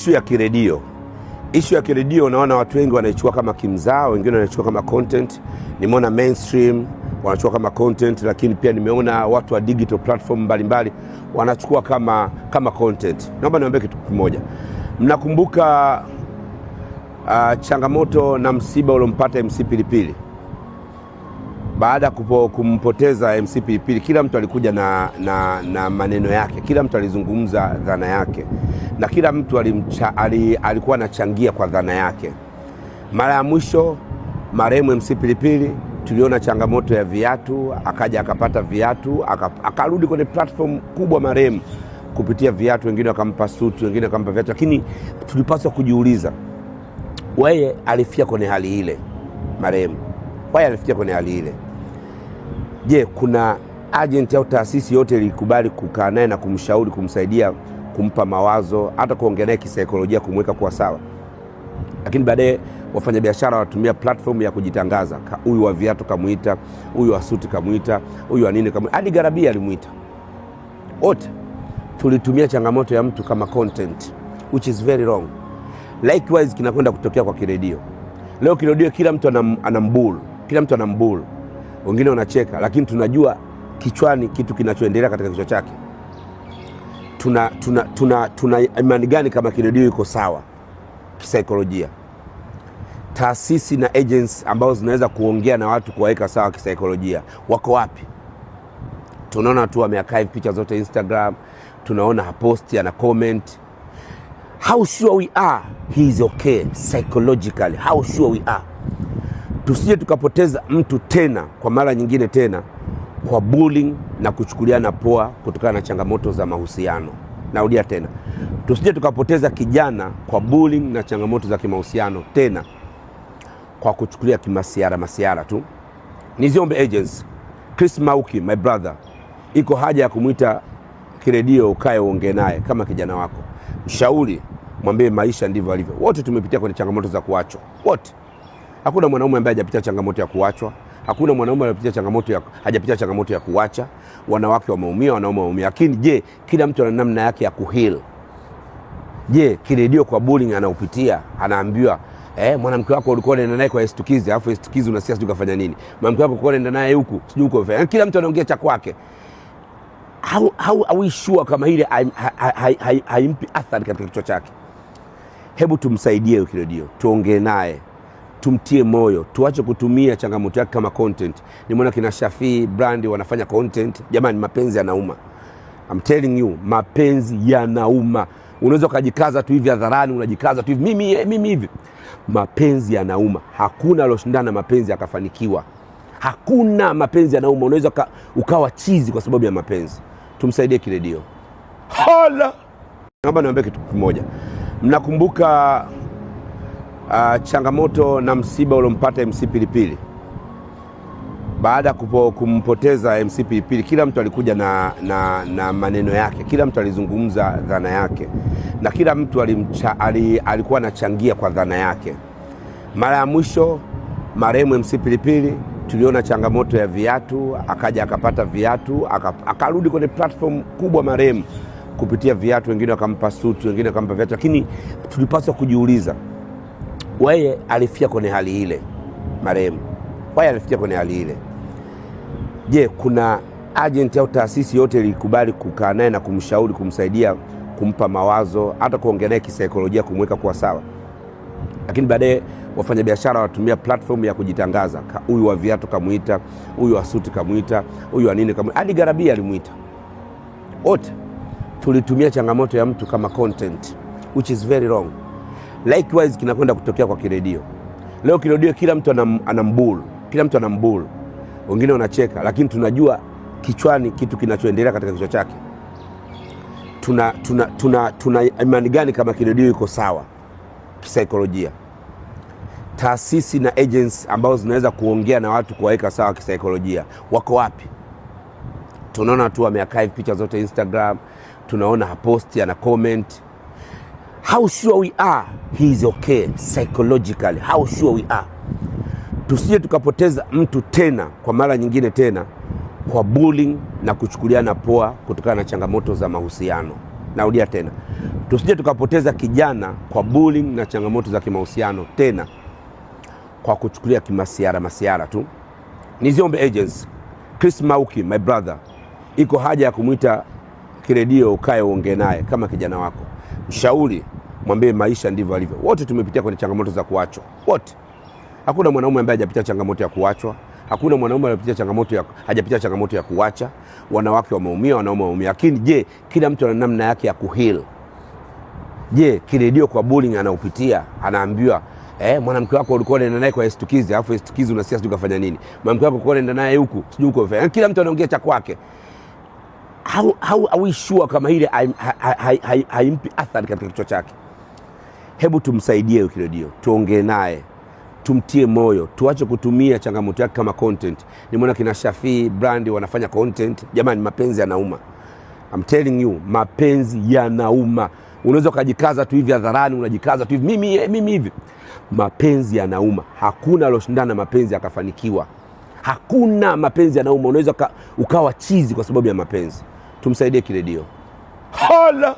Issue ya kiredio naona watu wengi wanaichukua kama kimzaa, wengine wanaichukua kama content. Nimeona mainstream wanachukua kama content, lakini pia nimeona watu wa digital platform mbalimbali wanachukua kama content. Naomba niwaambie kitu kimoja. Mnakumbuka changamoto na msiba uliompata MC Pilipili? Baada ya kumpoteza MC Pilipili, kila mtu alikuja na maneno yake, kila mtu alizungumza dhana yake, na kila mtu alikuwa anachangia kwa dhana yake. Mara ya mwisho marehemu MC Pilipili tuliona changamoto ya viatu, akaja akapata viatu, akarudi kwenye platform kubwa marehemu kupitia viatu, wengine wakampa suti, wengine wakampa viatu. Lakini tulipaswa kujiuliza, wewe alifia kwenye hali ile marehemu? Wewe alifia kwenye hali ile? Je, kuna agent au taasisi yote ilikubali kukaa naye na kumshauri, kumsaidia, kumpa mawazo, hata kuongea naye kisaikolojia, kumweka kwa sawa? Lakini baadaye wafanyabiashara watumia platform ya kujitangaza. Huyu wa viatu kamuita, huyu wa suti kamuita, huyu wa nini kamuita, hadi Garabia alimuita. Wote tulitumia changamoto ya mtu kama content, which is very wrong. Likewise kinakwenda kutokea kwa kiredio. Leo kiredio kila mtu anambulu, wengine wanacheka, lakini tunajua kichwani kitu kinachoendelea katika kichwa chake. Tuna imani gani kama kiredio iko sawa kisaikolojia? Taasisi na agents ambao zinaweza kuongea na watu kuwaweka sawa kisaikolojia wako wapi? Tunaona tu amearchive picha zote Instagram, tunaona haposti, ana comment. How sure we are he is okay psychologically? How sure we are? Tusije tukapoteza mtu tena kwa mara nyingine tena kwa bullying na kuchukuliana poa kutokana na changamoto za mahusiano. Narudia tena, tusije tukapoteza kijana kwa bullying na changamoto za kimahusiano tena kwa kuchukulia masiara tu. Niziombe agents, Chris Mauki, my brother, iko haja ya kumuita kiredio ukae uongee naye kama kijana wako. Mshauri, mwambie maisha ndivyo alivyo. Wote tumepitia kwenye changamoto za kuachwa. Wote. Hakuna mwanaume ambaye hajapitia changamoto ya kuachwa. Hakuna mwanaume hajapitia changamoto ya kuacha. Wanawake wameumia, wanaume wameumia. Lakini je, kila mtu ana namna yake ya kuheal? Je, kiredio kwa bullying anaupitia, anaambiwa mwanamke wako ulikuwa unaenda naye kwa estukizi, alafu estukizi unasikia sijui kafanya nini. Mwanamke wako ulikuwa unaenda naye huku, sijui uko fanya. Kila mtu anaongea cha kwake. How are we sure kama ile haimpi athari katika kichwa chake? Hebu tumsaidie kiredio, tuongee naye, tumtie moyo, tuache kutumia changamoto yake kama content. Nimeona kina Shafii Brandi wanafanya content. Jamani, mapenzi yanauma. I'm telling you, mapenzi yanauma. Unaweza kujikaza tu hivi hadharani, unajikaza tu hivi mimi hivi. Mapenzi yanauma. Hakuna aloshindana na mapenzi akafanikiwa. Hakuna. Mapenzi yanauma. Unaweza ukawa chizi kwa sababu ya mapenzi. Tumsaidie kiredio. Hala. Naomba niwaambie kitu kimoja. Mnakumbuka changamoto na msiba uliompata MC Pilipili? Baada ya kumpoteza MC Pilipili, kila mtu alikuja na maneno yake, kila mtu alizungumza dhana yake, na kila mtu alikuwa anachangia kwa dhana yake. Mara ya mwisho marehemu MC Pilipili tuliona changamoto ya viatu, akaja akapata viatu, akarudi kwenye platform kubwa marehemu kupitia viatu, wengine wakampa suti, wengine wakampa viatu. Lakini tulipaswa kujiuliza, wewe alifia kwenye hali ile marehemu? Wewe alifia kwenye hali ile? Je, kuna agent au taasisi yote ilikubali kukaa naye na kumshauri, kumsaidia, kumpa mawazo, hata kuongea naye kisaikolojia, kumweka kwa sawa? Lakini baadaye wafanyabiashara watumia platform ya kujitangaza. Huyu wa viatu kamuita, huyu wa suti kamuita, huyu wa nini kamuita, hadi Garabia alimuita. Wote tulitumia changamoto ya mtu kama content, which is very wrong. Likewise kinakwenda kutokea kwa kiredio. Leo kiredio kila mtu anambulu, wengine wanacheka, lakini tunajua kichwani kitu kinachoendelea katika kichwa chake. Tuna imani gani kama kiredio iko sawa kisaikolojia? Taasisi na agents ambao zinaweza kuongea na watu kuwaweka sawa kisaikolojia wako wapi? Tunaona tu amearchive picha zote Instagram, tunaona haposti, ana comment. How sure we are he is okay psychologically? How sure we are? Tusije tukapoteza mtu tena kwa mara nyingine tena kwa bullying na kuchukuliana poa kutokana na changamoto za mahusiano. Narudia tena, Tusije tukapoteza kijana kwa bullying na changamoto za kimahusiano tena kwa kuchukulia masiara tu. Niziombe agents, Chris Mauki, my brother, iko haja ya kumuita Kiredio ukae uongee naye kama kijana wako. Mshauri, mwambie maisha ndivyo alivyo. Wote tumepitia kwenye changamoto za kuachwa. Wote. Hakuna mwanaume ambaye hajapitia changamoto ya kuachwa. Hakuna mwanaume hajapitia changamoto ya kuacha. Wanawake wameumia, wanaume wameumia. Lakini je, kila mtu ana namna yake ya kuheal. Je, Kiredio kwa bullying anaopitia, anaambiwa mwanamke wako ulikuwa unaenda naye kwa estukizi, alafu estukizi unasikia sijui kafanya nini. Mwanamke wako ulikuwa unaenda naye huku, sijui uko kafanya. Kila mtu anaongea cha kwake. How are we sure kama ile haimpi athari katika kichwa chake? Hebu tumsaidie Kiredio, tuongee naye, tumtie moyo, tuache kutumia changamoto yake kama content. Nimeona kina Shafii brand wanafanya content. Jamani, mapenzi yanauma. I'm telling you, mapenzi yanauma. Unaweza kujikaza tu hivi hadharani, unajikaza tu hivi mimi hivi. Mapenzi yanauma. Hakuna aloshindana mapenzi akafanikiwa. Hakuna. Mapenzi yanauma. Unaweza ukawa chizi kwa sababu ya mapenzi. Tumsaidie Kiredio. Hala!